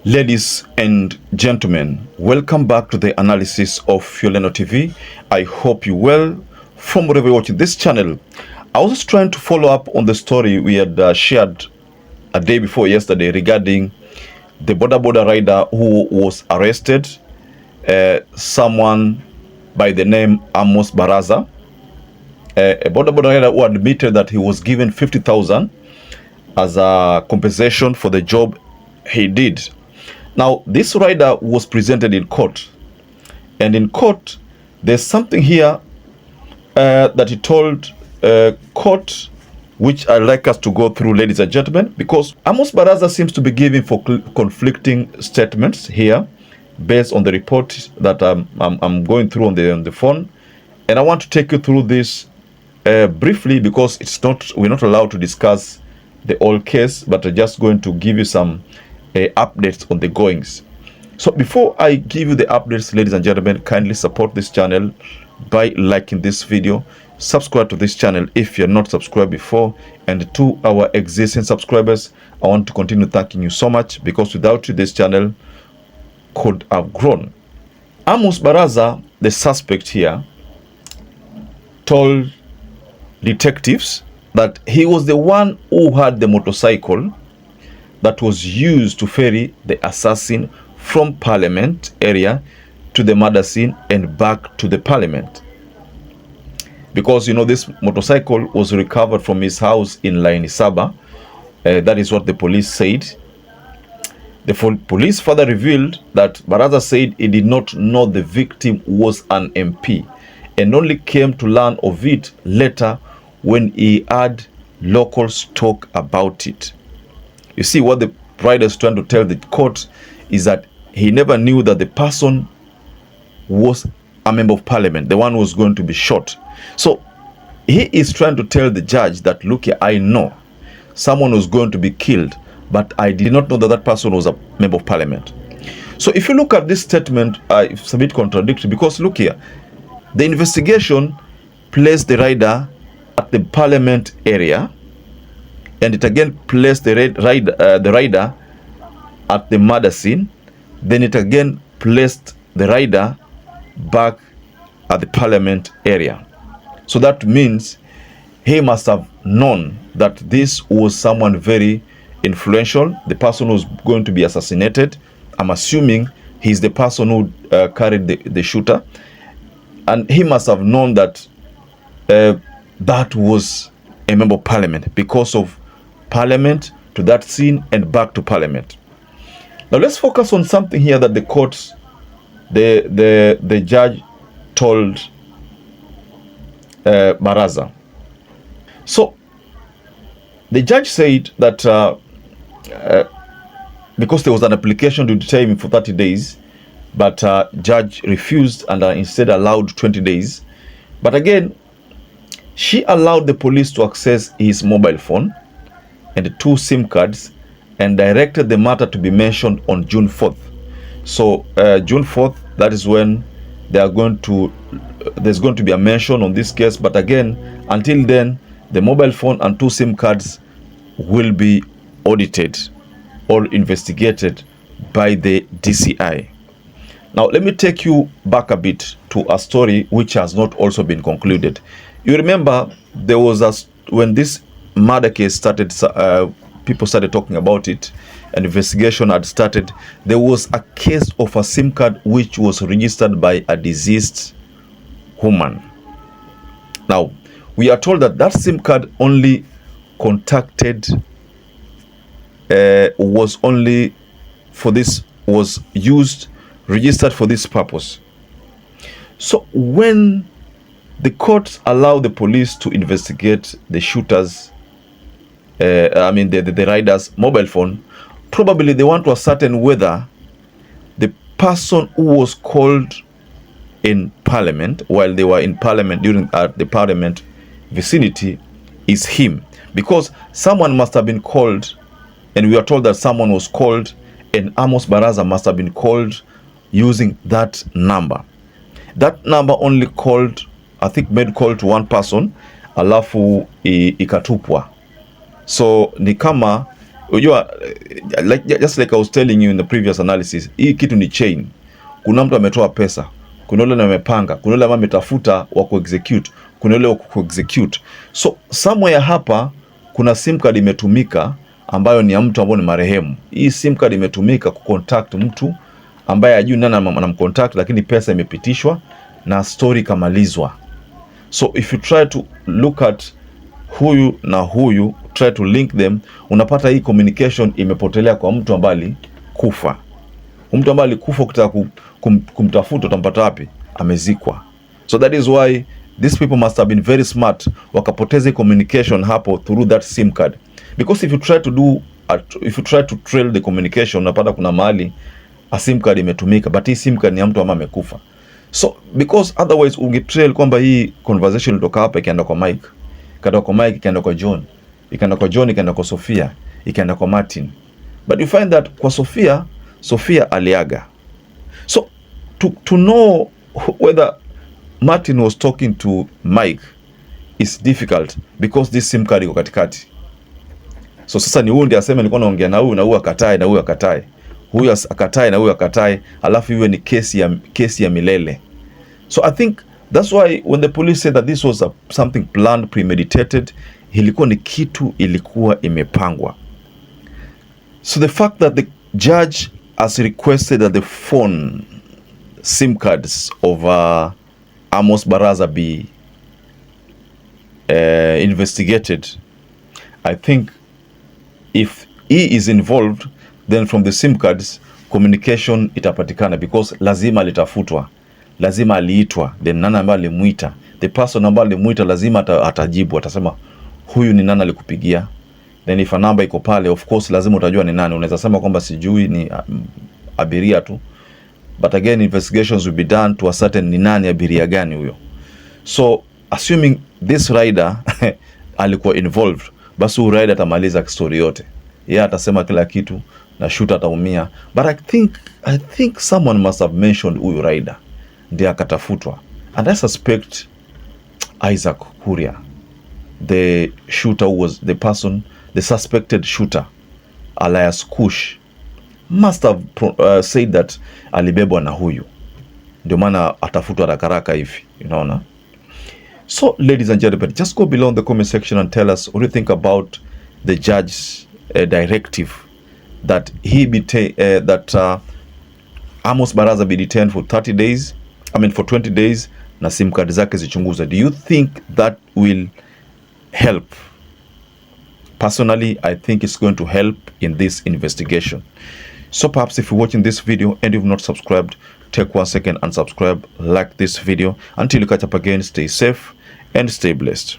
Ladies and gentlemen, welcome back to the analysis of YOLENO TV. I hope you well from wherever you're watching this channel. I was just trying to follow up on the story we had shared a day before yesterday regarding the border rider who was arrested, someone by the name Amos Baraza, a border rider who admitted that he was given 50,000 as a compensation for the job he did. Now, this rider was presented in court, and in court, there's something here that he told court, which I'd like us to go through, ladies and gentlemen, because Amos Baraza seems to be giving for conflicting statements here, based on the report that I'm going through on the phone, and I want to take you through this briefly because we're not allowed to discuss the whole case, but I'm just going to give you some updates on the goings. So before I give you the updates, ladies and gentlemen, kindly support this channel by liking this video, subscribe to this channel if you're not subscribed before, and to our existing subscribers, I want to continue thanking you so much, because without you this channel could have grown. Amos Baraza, the suspect here, told detectives that he was the one who had the motorcycle that was used to ferry the assassin from Parliament area to the murder scene and back to the Parliament. Because, you know, this motorcycle was recovered from his house in Lainisaba. That is what the police said. The police further revealed that Baraza said he did not know the victim was an MP and only came to learn of it later when he heard locals talk about it. You see, what the rider is trying to tell the court is that he never knew that the person was a member of parliament, the one who was going to be shot. So he is trying to tell the judge that, look here, I know someone was going to be killed, but I did not know that that person was a member of parliament. So if you look at this statement, it's a bit contradictory, because look here, the investigation placed the rider at the parliament area, and it again placed the rider at the murder scene. Then it again placed the rider back at the parliament area. So that means he must have known that this was someone very influential, the person who was going to be assassinated. I'm assuming he's the person who carried the shooter, and he must have known that that was a member of parliament, because of parliament to that scene and back to parliament. Now let's focus on something here that the court, the judge told Baraza. So the judge said that because there was an application to detain him for 30 days, but judge refused and instead allowed 20 days. But again, she allowed the police to access his mobile phone and 2 SIM cards, and directed the matter to be mentioned on June 4th. So June 4th, that is when there's going to be a mention on this case. But again, until then, the mobile phone and 2 SIM cards will be audited or investigated by the DCI. Now, let me take you back a bit to a story which has not also been concluded. You remember there was when this murder case started, people started talking about it, and investigation had started. There was a case of a SIM card which was registered by a deceased woman. Now, we are told that that SIM card only contacted, was only for this, was used, registered for this purpose. So when the court allowed the police to investigate the shooters, the rider's mobile phone, probably they want to ascertain whether the person who was called in parliament, while they were in parliament, during the parliament vicinity, is him. Because someone must have been called, and we are told that someone was called, and Amos Baraza must have been called using that number. That number only called, I think, made call to one person, alafu ikatupwa. So ni kama Unajua, just like I was telling you in the previous analysis, hii kitu ni chain. Kuna mtu ametoa pesa, kuna yule amepanga, kuna yule ametafuta wa kuexecute, kuna yule wa kuexecute. So somewhere hapa kuna sim card imetumika ambayo ni ya mtu ambaye ni marehemu. Hii sim card imetumika kucontact mtu ambaye hajui nani anamcontact, lakini pesa imepitishwa na story kamalizwa. So if you try to look at huyu na huyu, try to link them, unapata hii communication imepotelea kwa mtu ambaye alikufa. Mtu ambaye alikufa, ukitaka kumtafuta utampata wapi? Amezikwa. So that is why these people must have been very smart, wakapoteza communication hapo through that sim card, because if you try to trail the communication, unapata kuna mahali a sim card imetumika, but hii sim card ni ya mtu ambaye amekufa. So because otherwise ungetrail kwamba hii conversation ilitoka hapa ikaenda kwa Mike, ikaenda kwa Mike, ikaenda kwa John, ikaenda kwa John, ikaenda kwa Sophia, ikaenda kwa Martin, but you find that kwa Sophia aliaga. So to know whether Martin was talking to Mike is difficult because this sim card iko katikati. So sasa ni huyu ndiye asema nilikuwa naongea na huyu, na huyu akatae, na huyu akatae, huyu akatae, na huyu akatae, alafu iwe ni kesi ya milele. So I think that's why when the police said that this was something planned, premeditated, ilikuwa ni kitu ilikuwa imepangwa. So the fact that the judge has requested that the phone SIM cards of Amos Baraza be investigated, I think if he is involved, then from the SIM cards communication itapatikana, because lazima litafutwa, lazima aliitwa, then nani ambaye alimuita, the person ambaye alimuita lazima atajibu, atasema huyu ni nani alikupigia. Then if a number iko pale, of course lazima utajua ni nani. Unaweza sema kwamba sijui, ni abiria tu, but again investigations will be done to ascertain ni nani, abiria gani huyo. So assuming this rider alikuwa involved, basi huyu rider atamaliza story yote, yeye atasema kila kitu na shooter ataumia. But I think someone must have mentioned huyu rider ndiye akatafutwa, and I suspect Isaac Kuria, the shooter who was the suspected shooter, alias Kush, must have said that alibebwa na huyu, ndio maana atafutwa haraka hivi, unaona. So ladies and gentlemen, just go below in the comment section and tell us what you think about the judge's directive that Amos Baraza be detained for 30 days, for 20 days, na sim card zake zichunguza. Do you think that will help? Personally, I think it's going to help in this investigation. So perhaps if you're watching this video and you've not subscribed, take 1 second and subscribe, like this video. Until you catch up again, stay safe and stay blessed.